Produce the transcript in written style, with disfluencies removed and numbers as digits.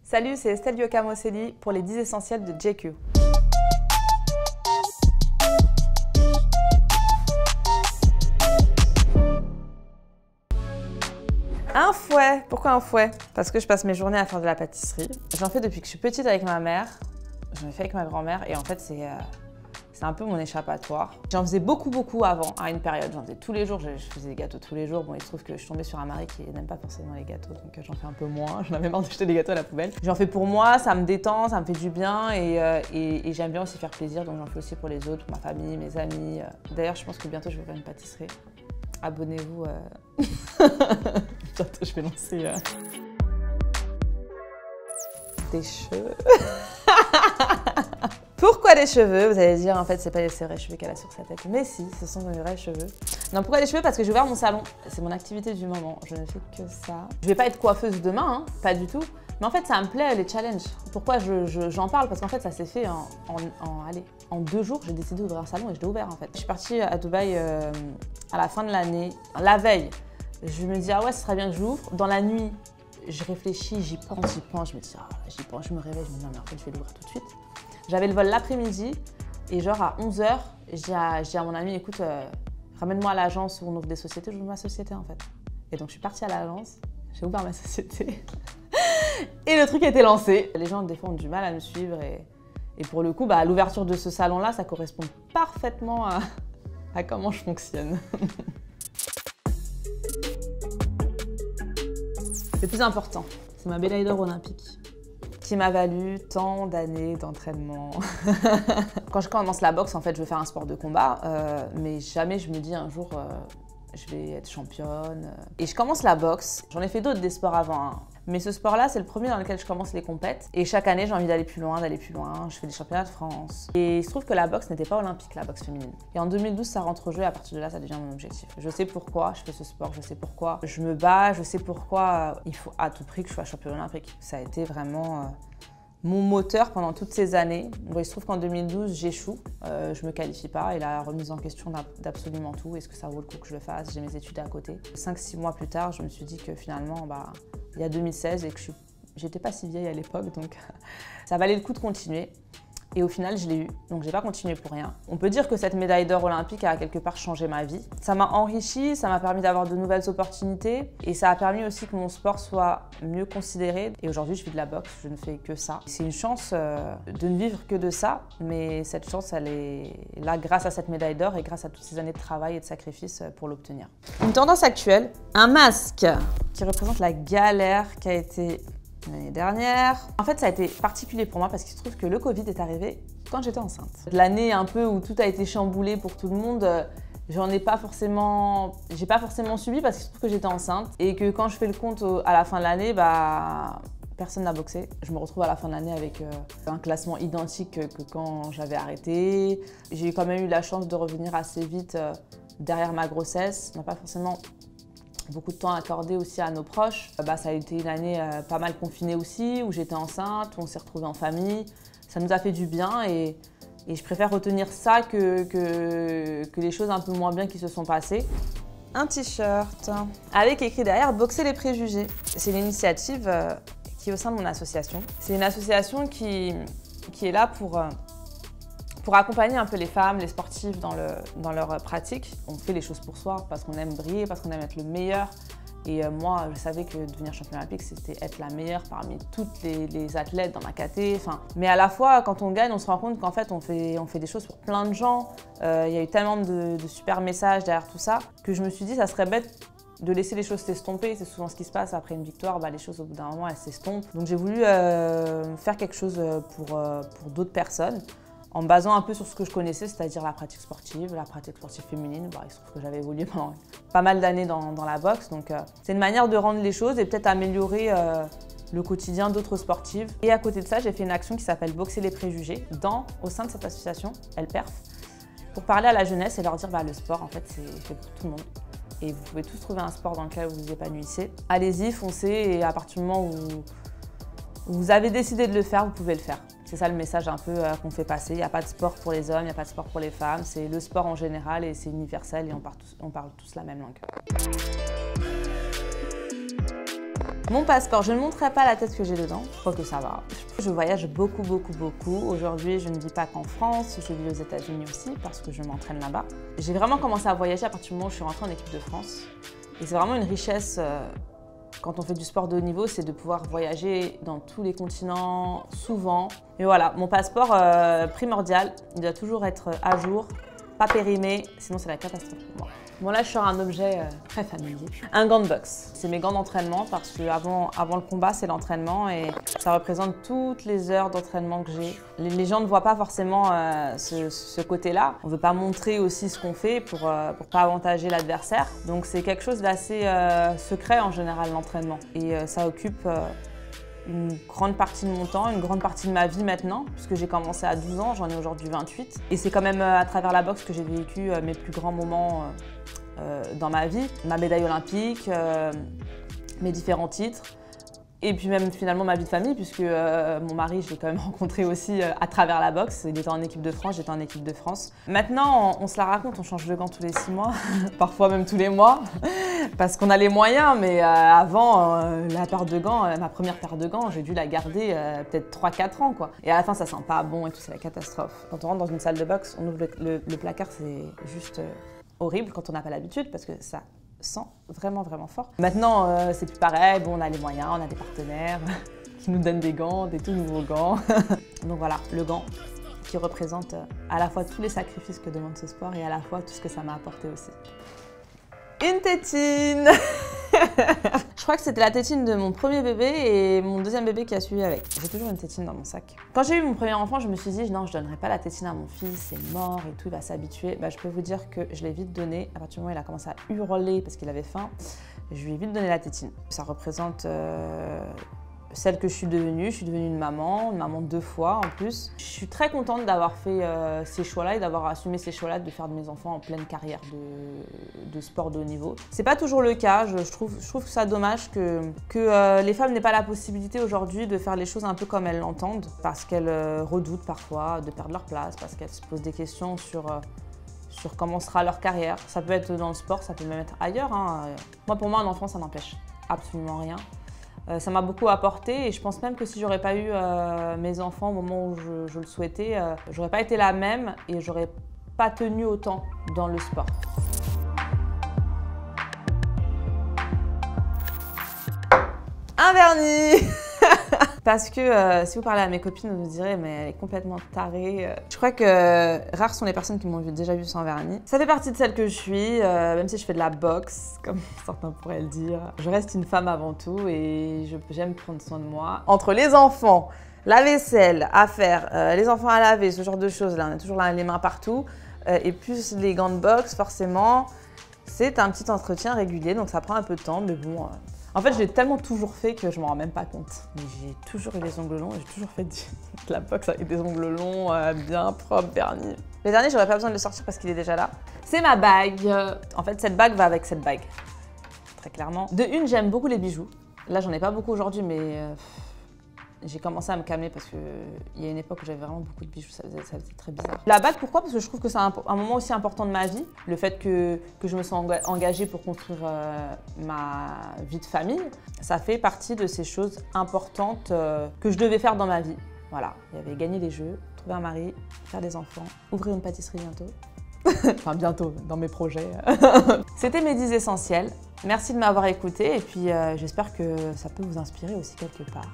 Salut, c'est Estelle Yokamoselli pour les 10 essentiels de JQ. Un fouet. Pourquoi un fouet? Parce que je passe mes journées à faire de la pâtisserie. J'en fais depuis que je suis petite avec ma mère. J'en ai fait avec ma grand-mère et en fait c'est un peu mon échappatoire. J'en faisais beaucoup avant, à une période. J'en faisais tous les jours, je faisais des gâteaux tous les jours. Bon, il se trouve que je suis tombée sur un mari qui n'aime pas forcément les gâteaux, donc j'en fais un peu moins. J'en avais marre d'acheter des gâteaux à la poubelle. J'en fais pour moi, ça me détend, ça me fait du bien et j'aime bien aussi faire plaisir, donc j'en fais aussi pour les autres, pour ma famille, mes amis. D'ailleurs, je pense que bientôt je vais ouvrir une pâtisserie. Abonnez-vous. Bientôt je vais lancer des cheveux. Pourquoi des cheveux? Vous allez dire en fait c'est pas les vrais cheveux qu'elle a sur sa tête. Mais si, ce sont mes vrais cheveux. Non, pourquoi des cheveux? Parce que j'ai ouvert mon salon. C'est mon activité du moment. Je ne fais que ça. Je vais pas être coiffeuse demain, hein, pas du tout. Mais en fait ça me plaît les challenges. Pourquoi j'en parle? Parce qu'en fait ça s'est fait en 2 jours. J'ai décidé d'ouvrir un salon et je l'ai ouvert en fait. Je suis partie à Dubaï à la fin de l'année, la veille. Je me dis ah ouais ce serait bien que j'ouvre. Dans la nuit, je réfléchis, j'y pense, je me dis ah j'y pense, je me réveille, je me dis non mais en fait je vais l'ouvrir tout de suite. J'avais le vol l'après-midi et genre à 11 h, je dis à mon ami écoute ramène-moi à l'agence où on ouvre des sociétés, j'ouvre ma société en fait. Et donc je suis partie à l'agence, j'ai ouvert ma société et le truc a été lancé. Les gens des fois ont du mal à me suivre et pour le coup bah, l'ouverture de ce salon là ça correspond parfaitement à comment je fonctionne. Le plus important, c'est ma médaille d'or olympique qui m'a valu tant d'années d'entraînement. Quand je commence la boxe, en fait, je veux faire un sport de combat, mais jamais je me dis un jour je vais être championne. Et je commence la boxe. J'en ai fait d'autres des sports avant, hein. Mais ce sport-là, c'est le premier dans lequel je commence les compètes. Et chaque année, j'ai envie d'aller plus loin, d'aller plus loin. Je fais des championnats de France. Et il se trouve que la boxe n'était pas olympique, la boxe féminine. Et en 2012, ça rentre au jeu et à partir de là, ça devient mon objectif. Je sais pourquoi je fais ce sport, je sais pourquoi je me bats, je sais pourquoi il faut à tout prix que je sois championne olympique. Ça a été vraiment mon moteur pendant toutes ces années. Bon, il se trouve qu'en 2012, j'échoue, je me qualifie pas et la remise en question d'absolument tout. Est-ce que ça vaut le coup que je le fasse? J'ai mes études à côté. 5-6 mois plus tard, je me suis dit que finalement, il y a 2016 et que j'étais pas si vieille à l'époque, donc ça valait le coup de continuer. Et au final, je l'ai eu, donc j'ai pas continué pour rien. On peut dire que cette médaille d'or olympique a quelque part changé ma vie. Ça m'a enrichi, ça m'a permis d'avoir de nouvelles opportunités et ça a permis aussi que mon sport soit mieux considéré. Et aujourd'hui, je vis de la boxe, je ne fais que ça. C'est une chance de ne vivre que de ça, mais cette chance, elle est là grâce à cette médaille d'or et grâce à toutes ces années de travail et de sacrifice pour l'obtenir. Une tendance actuelle, un masque qui représente la galère qui a été l'année dernière. En fait, ça a été particulier pour moi parce qu'il se trouve que le Covid est arrivé quand j'étais enceinte. L'année un peu où tout a été chamboulé pour tout le monde, j'ai pas forcément subi parce qu'il se trouve que j'étais enceinte et que quand je fais le compte à la fin de l'année, personne n'a boxé. Je me retrouve à la fin de l'année avec un classement identique que quand j'avais arrêté. J'ai quand même eu la chance de revenir assez vite derrière ma grossesse. On n'a pas forcément beaucoup de temps accordé aussi à nos proches. Ça a été une année pas mal confinée aussi, où j'étais enceinte, où on s'est retrouvés en famille. Ça nous a fait du bien et je préfère retenir ça que les choses un peu moins bien qui se sont passées. Un t-shirt avec écrit derrière « Boxer les préjugés ». C'est une initiative qui est au sein de mon association. C'est une association qui est là pour accompagner un peu les femmes, les sportives dans leur pratique. On fait les choses pour soi parce qu'on aime briller, parce qu'on aime être le meilleur. Et moi, je savais que devenir championne olympique, c'était être la meilleure parmi toutes les athlètes dans ma caté. Mais à la fois, quand on gagne, on se rend compte qu'en fait, on fait des choses pour plein de gens. Il y a eu tellement de super messages derrière tout ça que je me suis dit, ça serait bête de laisser les choses s'estomper. C'est souvent ce qui se passe après une victoire, les choses au bout d'un moment, elles s'estompent. Donc j'ai voulu faire quelque chose pour d'autres personnes, en me basant un peu sur ce que je connaissais, c'est-à-dire la pratique sportive féminine. Il se trouve que j'avais évolué pendant pas mal d'années dans la boxe, donc c'est une manière de rendre les choses et peut-être améliorer le quotidien d'autres sportives. Et à côté de ça, j'ai fait une action qui s'appelle Boxer les préjugés au sein de cette association, Elle Perf, pour parler à la jeunesse et leur dire le sport, en fait, c'est fait pour tout le monde. Et vous pouvez tous trouver un sport dans lequel vous vous épanouissez. Allez-y, foncez, et à partir du moment où vous avez décidé de le faire, vous pouvez le faire. C'est ça le message un peu qu'on fait passer. Il n'y a pas de sport pour les hommes, il n'y a pas de sport pour les femmes. C'est le sport en général et c'est universel et on parle tous la même langue. Mon passeport, je ne montrerai pas la tête que j'ai dedans, je crois que ça va. Je voyage beaucoup. Aujourd'hui, je ne vis pas qu'en France, je vis aux États-Unis aussi parce que je m'entraîne là-bas. J'ai vraiment commencé à voyager à partir du moment où je suis rentrée en équipe de France. Et c'est vraiment une richesse quand on fait du sport de haut niveau, c'est de pouvoir voyager dans tous les continents, souvent. Mais voilà, mon passeport primordial, il doit toujours être à jour, pas périmé, sinon c'est la catastrophe pour moi. Bon là je sors un objet très familier, un gant de boxe. C'est mes gants d'entraînement parce que avant le combat c'est l'entraînement et ça représente toutes les heures d'entraînement que j'ai. Les gens ne voient pas forcément ce côté-là. On ne veut pas montrer aussi ce qu'on fait pour pas avantager l'adversaire. Donc c'est quelque chose d'assez secret en général l'entraînement. Et ça occupe une grande partie de mon temps, une grande partie de ma vie maintenant, puisque j'ai commencé à 12 ans, j'en ai aujourd'hui 28. Et c'est quand même à travers la boxe que j'ai vécu mes plus grands moments dans ma vie. Ma médaille olympique, mes différents titres, et puis même finalement ma vie de famille, puisque mon mari, je l'ai quand même rencontré aussi à travers la boxe. Il était en équipe de France, j'étais en équipe de France. Maintenant, on se la raconte, on change de gants tous les 6 mois, parfois même tous les mois, parce qu'on a les moyens, mais avant, la paire de gants, ma première paire de gants, j'ai dû la garder peut-être 3-4 ans, quoi. Et à la fin, ça sent pas bon et tout, c'est la catastrophe. Quand on rentre dans une salle de boxe, on ouvre le placard, c'est juste horrible quand on n'a pas l'habitude, parce que ça sent vraiment fort. Maintenant, c'est plus pareil, bon, on a les moyens, on a des partenaires qui nous donnent des gants, des tout nouveaux gants. Donc voilà, le gant qui représente à la fois tous les sacrifices que demande ce sport et à la fois tout ce que ça m'a apporté aussi. Une tétine. Je crois que c'était la tétine de mon premier bébé et mon deuxième bébé qui a suivi avec. J'ai toujours une tétine dans mon sac. Quand j'ai eu mon premier enfant, je me suis dit non, je donnerai pas la tétine à mon fils, c'est mort et tout, il va s'habituer. Bah, je peux vous dire que je l'ai vite donné. À partir du moment où il a commencé à hurler parce qu'il avait faim, je lui ai vite donné la tétine. Ça représente celle que je suis devenue. Je suis devenue une maman 2 fois en plus. Je suis très contente d'avoir fait ces choix-là et d'avoir assumé ces choix-là, de faire de mes enfants en pleine carrière de sport de haut niveau. C'est pas toujours le cas. Je trouve ça dommage que les femmes n'aient pas la possibilité aujourd'hui de faire les choses un peu comme elles l'entendent, parce qu'elles redoutent parfois de perdre leur place, parce qu'elles se posent des questions sur comment sera leur carrière. Ça peut être dans le sport, ça peut même être ailleurs, hein. Moi, pour moi, un enfant, ça n'empêche absolument rien. Ça m'a beaucoup apporté et je pense même que si j'aurais pas eu mes enfants au moment où je le souhaitais, j'aurais pas été la même et j'aurais pas tenu autant dans le sport. Un vernis. Parce que si vous parlez à mes copines, vous direz mais elle est complètement tarée. Je crois que rares sont les personnes qui m'ont déjà vu sans vernis. Ça fait partie de celle que je suis, même si je fais de la boxe, comme certains pourraient le dire. Je reste une femme avant tout et j'aime prendre soin de moi. Entre les enfants, la vaisselle à faire, les enfants à laver, ce genre de choses-là, on a toujours les mains partout. Et plus les gants de boxe, forcément, c'est un petit entretien régulier, donc ça prend un peu de temps, mais bon... En fait, je l'ai tellement toujours fait que je m'en rends même pas compte. Mais j'ai toujours eu les ongles longs et j'ai toujours fait de la boxe avec des ongles longs, bien propres, vernis. Le dernier, j'aurais pas besoin de le sortir parce qu'il est déjà là. C'est ma bague. En fait, cette bague va avec cette bague. Très clairement. De une, j'aime beaucoup les bijoux. Là, j'en ai pas beaucoup aujourd'hui, mais j'ai commencé à me calmer parce qu'il y a une époque où j'avais vraiment beaucoup de bijoux, ça faisait très bizarre. La bague, pourquoi? Parce que je trouve que c'est un moment aussi important de ma vie. Le fait que je me sois engagée pour construire ma vie de famille, ça fait partie de ces choses importantes que je devais faire dans ma vie. Voilà, il y avait gagner des jeux, trouver un mari, faire des enfants, ouvrir une pâtisserie bientôt. Enfin bientôt, dans mes projets. C'était mes 10 essentiels. Merci de m'avoir écouté et puis j'espère que ça peut vous inspirer aussi quelque part.